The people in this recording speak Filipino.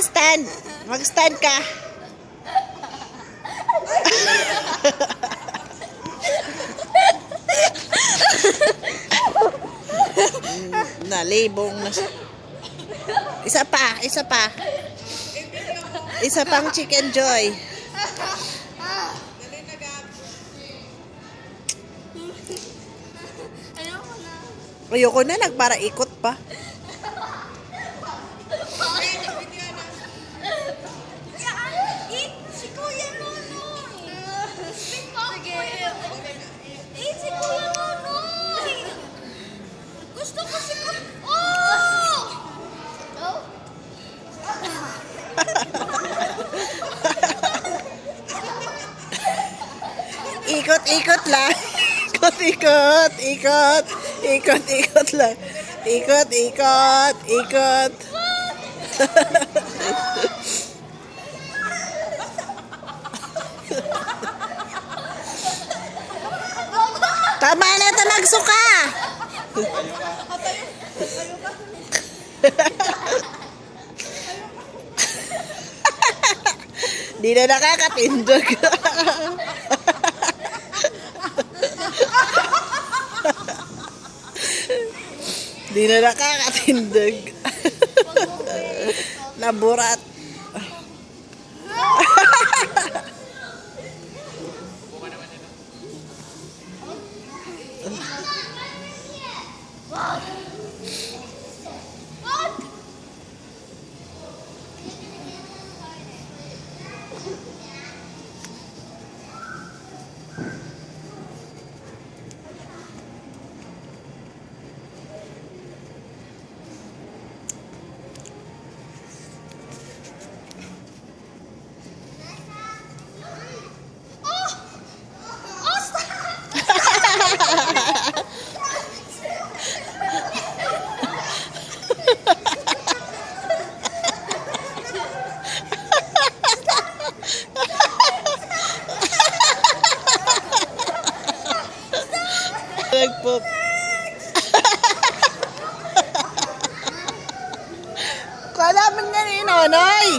stand. Mag-stand ka. Nalibong na siya. Isa pa. Isa pang Chicken Joy. Ayoko na, nagpara ikot pa. Si Kuya Nonoy! Si Kuya Nonoy! Gusto ko si Kuya... Oh! Ikot lang. Ikot lang. Ikot. Tama na ito, magsuka. Di na nakakatindog. Di na nakakatindog. Naburat. Nagpop. Kala man nga ni Nonoy.